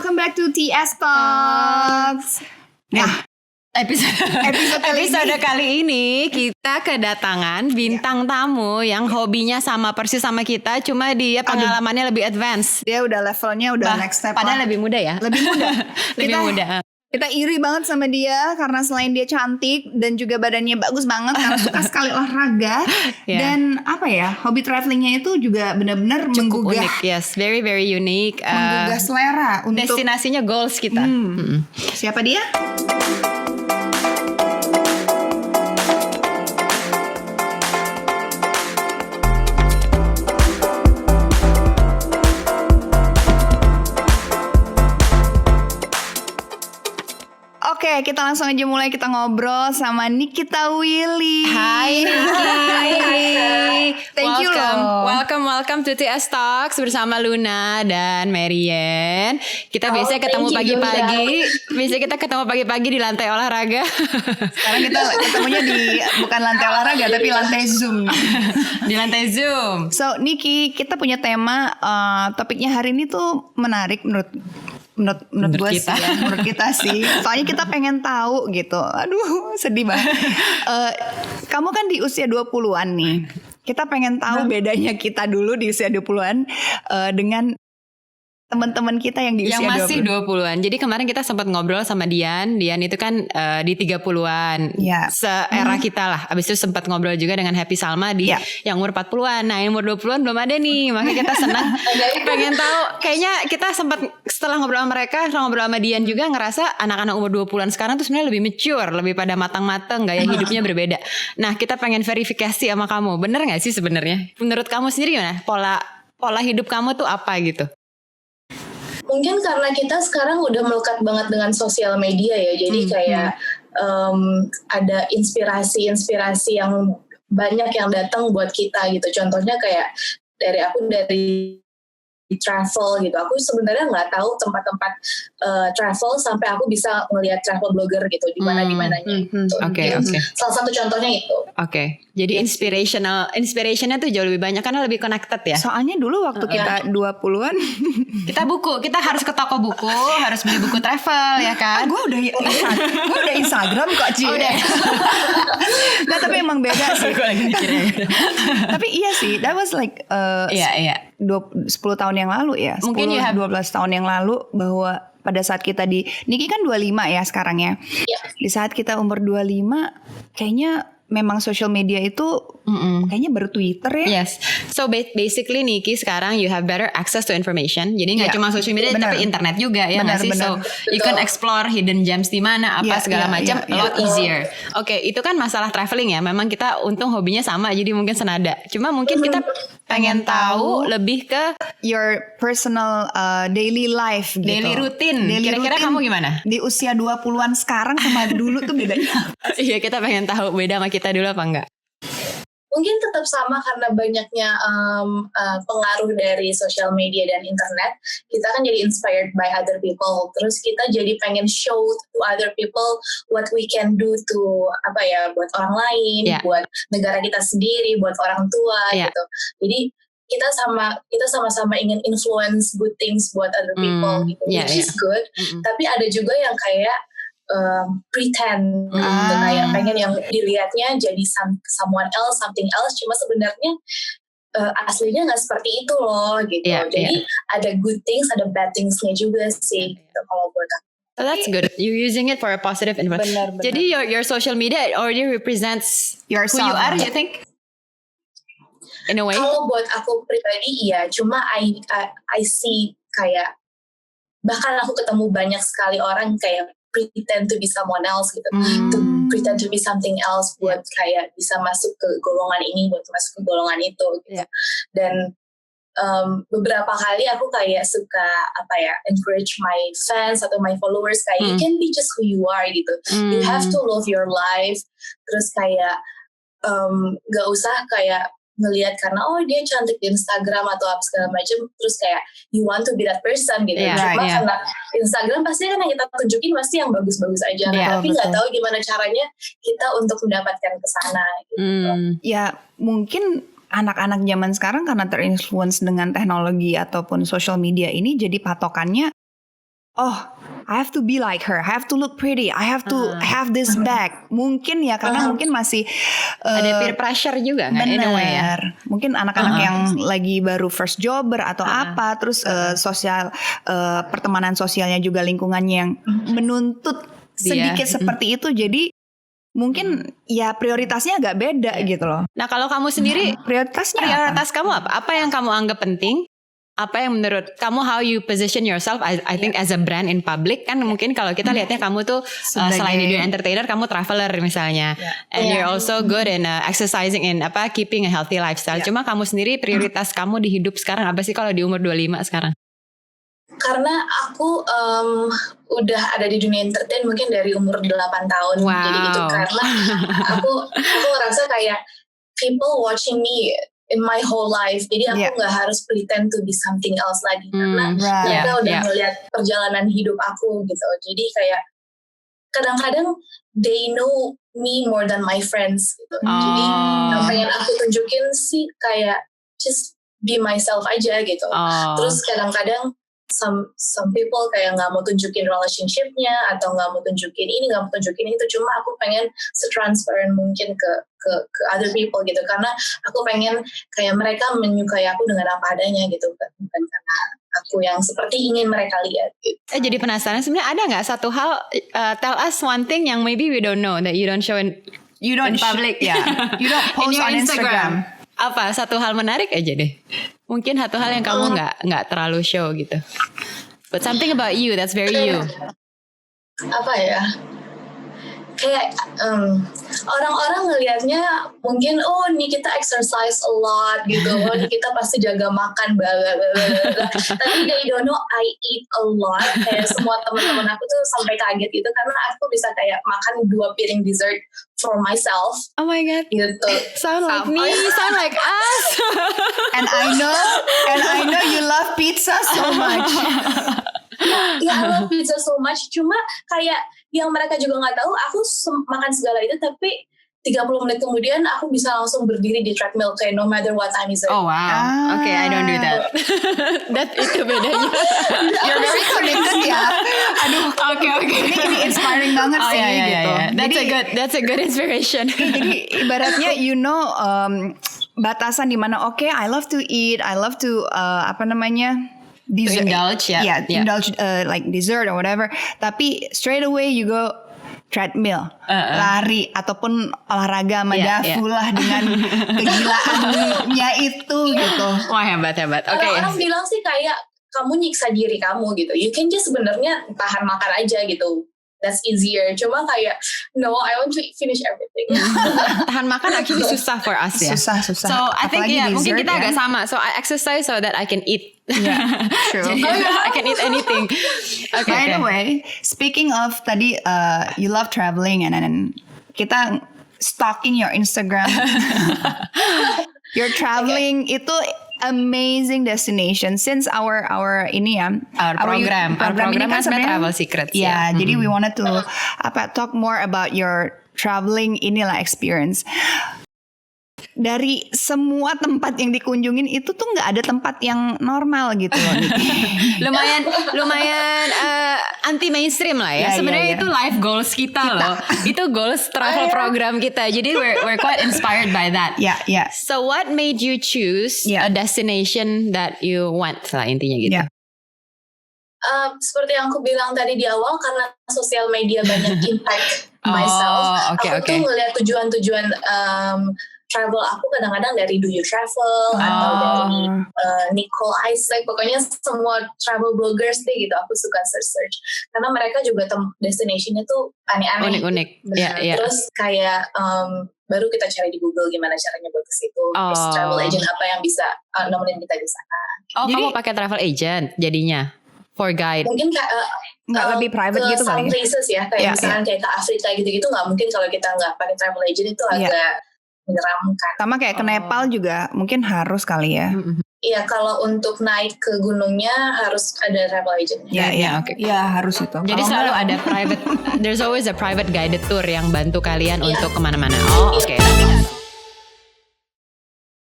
welcome back to TS Talks. Nah, episode kali ini kita kedatangan bintang tamu yang hobinya sama persis sama kita, cuma dia pengalamannya lebih advance. Dia udah levelnya udah next step. Padahal lebih muda ya. Lebih muda. Lebih muda. Kita iri banget sama dia karena selain dia cantik dan juga badannya bagus banget karena suka sekali olahraga dan apa ya, hobi travelingnya itu juga benar-benar menggugah. Unik, yes, very very unique. Menggugah selera untuk destinasinya goals kita. Siapa dia? Oke, kita langsung aja mulai, kita ngobrol sama Nikita Willy. Hai Niki. Thank you loh. Welcome to TS Talks bersama Luna dan Marian. Kita biasanya ketemu pagi-pagi. Biasanya kita ketemu pagi-pagi di lantai olahraga. Sekarang kita ketemunya di bukan lantai olahraga tapi lantai Zoom. Di lantai Zoom. So, Niki, kita punya tema topiknya hari ini tuh menarik menurut gue kita. sih ya, menurut kita sih. Soalnya kita pengen tahu gitu. Aduh, sedih banget. Kamu kan di usia 20-an nih. Kita pengen tahu bedanya kita dulu di usia 20-an dengan teman-teman kita yang di usia 20-an. Yang masih 20-an. Jadi kemarin kita sempat ngobrol sama Dian. Dian itu kan di 30-an. Ya. Seera kita lah. Abis itu sempat ngobrol juga dengan Happy Salma di yang umur 40-an. Nah, yang umur 20-an belum ada nih. Makanya kita senang pengen tahu. Kayaknya kita sempat setelah ngobrol sama mereka, setelah ngobrol sama Dian juga ngerasa anak-anak umur 20-an sekarang tuh sebenarnya lebih mature, lebih pada matang-matang, gaya hidupnya berbeda. Nah, kita pengen verifikasi sama kamu. Bener gak sih sebenarnya? Menurut kamu sendiri gimana? Pola hidup kamu tuh apa gitu? Mungkin karena kita sekarang udah melekat banget dengan sosial media ya, jadi kayak ada inspirasi yang banyak yang datang buat kita gitu. Contohnya kayak dari travel gitu. Aku sebenarnya nggak tahu tempat-tempat travel sampai aku bisa ngelihat travel blogger gitu di mana-dimananya. Gitu. Oke. Salah satu contohnya itu. Oke. Jadi inspirationnya tuh jauh lebih banyak karena lebih connected ya. Soalnya dulu waktu kita 20-an kita harus ke toko buku, harus beli buku travel ya kan. Gue udah Instagram kok Ci. Nah, tapi emang beda sih. Gue lagi mikirnya. Tapi iya sih, that was like 10 tahun yang lalu ya. Mungkin 12 tahun yang lalu, bahwa pada saat kita Niki kan 25 ya sekarang ya. Di saat kita umur 25 kayaknya memang social media itu kayaknya baru Twitter ya. Yes. So basically Niki sekarang you have better access to information. Jadi nggak cuma social media tapi internet juga ya nggak sih. So you can explore hidden gems di mana segala macam a lot easier. Oke, itu kan masalah traveling ya. Memang kita untung hobinya sama jadi mungkin senada. Cuma mungkin kita pengen tahu lebih ke your personal daily life gitu. Daily routine. Kira-kira kamu gimana? Di usia 20-an sekarang sama dulu tuh bedanya. Iya, kita pengen tahu beda sama kita dulu apa enggak? Mungkin tetap sama karena banyaknya pengaruh dari social media dan internet. Kita kan jadi inspired by other people. Terus kita jadi pengen show to other people what we can do to buat orang lain, buat negara kita sendiri, buat orang tua gitu. Jadi kita sama-sama ingin influence good things buat other people gitu, which is good. Tapi ada juga yang kayak pretend gitu, kayak pengen yang dilihatnya jadi someone else, something else, cuma sebenarnya aslinya nggak seperti itu loh gitu. Jadi ada good things, ada bad thingsnya juga sih gitu, kalau buat aku. So that's good. You're using it for a positive influence. Benar. Jadi your social media already represents yourself, who you are, you think? In a way. Kalau buat aku pribadi iya, cuma I see kayak bahkan aku ketemu banyak sekali orang kayak pretend to be someone else gitu, to pretend to be something else buat kayak bisa masuk ke golongan ini, buat masuk ke golongan itu gitu. Dan beberapa kali aku kayak suka encourage my fans atau my followers kayak you can be just who you are gitu. You have to love your life. Terus kayak gak usah kayak ngelihat karena dia cantik di Instagram atau apa segala macam, terus kayak you want to be that person gitu. Cuma karena Instagram pasti kan yang kita tunjukin pasti yang bagus-bagus aja, tapi nggak tahu gimana caranya kita untuk mendapatkan kesana gitu. Ya mungkin anak-anak zaman sekarang karena terinfluence dengan teknologi ataupun social media ini, jadi patokannya I have to be like her, I have to look pretty, I have to have this bag. Mungkin ya karena mungkin masih ada peer pressure juga kan, in a way ya. Mungkin anak-anak yang lagi baru first jobber atau apa, terus sosial pertemanan sosialnya juga lingkungannya yang menuntut sedikit seperti itu, jadi mungkin ya prioritasnya agak beda gitu loh. Nah kalau kamu sendiri prioritas kamu apa? Apa yang kamu anggap penting? Apa yang menurut kamu, how you position yourself I think as a brand in public, kan mungkin kalau kita lihatnya kamu tuh selain di dunia entertainer kamu traveler misalnya, and you're also good in exercising in keeping a healthy lifestyle. Cuma kamu sendiri prioritas kamu di hidup sekarang apa sih kalau di umur 25 sekarang? Karena aku udah ada di dunia entertain mungkin dari umur 8 tahun. Jadi itu karena aku ngerasa kayak people watching me in my whole life. Jadi aku gak harus pretend to be something else lagi. Karena mereka udah melihat perjalanan hidup aku gitu. Jadi kayak kadang-kadang they know me more than my friends gitu. Jadi yang pengen aku tunjukin sih kayak just be myself aja gitu. Terus kadang-kadang some people kayak nggak mau tunjukin relationshipnya atau nggak mau tunjukin ini, nggak mau tunjukin itu. Cuma aku pengen se-transparent mungkin ke other people gitu, karena aku pengen kayak mereka menyukai aku dengan apa adanya gitu, bukan karena aku yang seperti ingin mereka lihat gitu. Jadi penasaran sebenarnya ada nggak satu hal, tell us one thing yang maybe we don't know that you don't show in public, you don't post on Instagram. Apa satu hal menarik aja deh, mungkin satu hal yang kamu nggak terlalu show gitu, but something about you that's very you. Apa ya, kayak orang-orang ngelihatnya mungkin nih kita exercise a lot gitu, nih kita pasti jaga makan bla bla bla bla. Tapi they don't know I eat a lot. Kayak semua teman-teman aku tuh sampai kaget gitu karena aku bisa kayak makan 2 piring dessert for myself. Oh my god. Gitu. Sound like me, sound like us. And I know you love pizza so much. I love pizza so much. Cuma kayak yang mereka juga nggak tahu, aku makan segala itu tapi 30 menit kemudian aku bisa langsung berdiri di treadmill kayak no matter what time is it. Oh wow. Okay, I don't do that. Itu bedanya. You're very connected ya. Aduh, okay. Ini inspiring banget sih gitu. That's a good inspiration. Jadi ibaratnya batasan di mana I love to eat, I love to dessert, indulge like dessert or whatever. Tapi straight away you go treadmill, lari ataupun olahraga sama Dafu lah dengan kegilaannya itu gitu. Wah hebat. Okay. Orang bilang sih kayak kamu nyiksa diri kamu gitu. You can just sebenarnya tahan makan aja gitu. That's easier. Cuma kayak no, I want to finish everything. Tahan makan actually susah for us ya. Susah. So I think mungkin kita agak sama. So I exercise so that I can eat. Yeah, true. Jadi, I can eat anything. Okay. By the way, speaking of tadi you love traveling and then kita stalking your Instagram. Your traveling itu amazing destination since our ini ya our program ini kan sebenarnya travel secrets ya. Jadi we wanted to talk more about your traveling experience. Dari semua tempat yang dikunjungin itu tuh nggak ada tempat yang normal gitu loh. lumayan anti mainstream lah ya. Sebenarnya itu life goals kita loh. Itu goals travel program kita. Jadi we're quite inspired by that. Yeah. So what made you choose a destination that you went lah intinya gitu? Yeah. Seperti yang aku bilang tadi di awal, karena sosial media banyak impact myself. Aku tuh ngeliat tujuan-tujuan travel aku kadang-kadang dari Do You Travel atau dari Nicole Isaac, pokoknya semua travel bloggers deh gitu. Aku suka search karena mereka juga destination-nya tuh aneh-aneh, unik-unik. Terus kayak baru kita cari di Google gimana caranya buat ke situ. Terus travel agent apa yang bisa nemenin kita di sana. Jadi, kamu pakai travel agent jadinya for guide? Mungkin nggak lebih private gitu kali. Some places ya, kayak misalkan kayak ke Afrika gitu-gitu nggak mungkin kalau kita nggak pakai travel agent, itu agak menyeramkan. Sama kayak ke Nepal juga mungkin harus kali ya. Iya, kalau untuk naik ke gunungnya harus ada travel agent. Iya, oke. Iya, harus itu. Jadi selalu ada private, there's always a private guided tour yang bantu kalian untuk kemana-mana. Oke.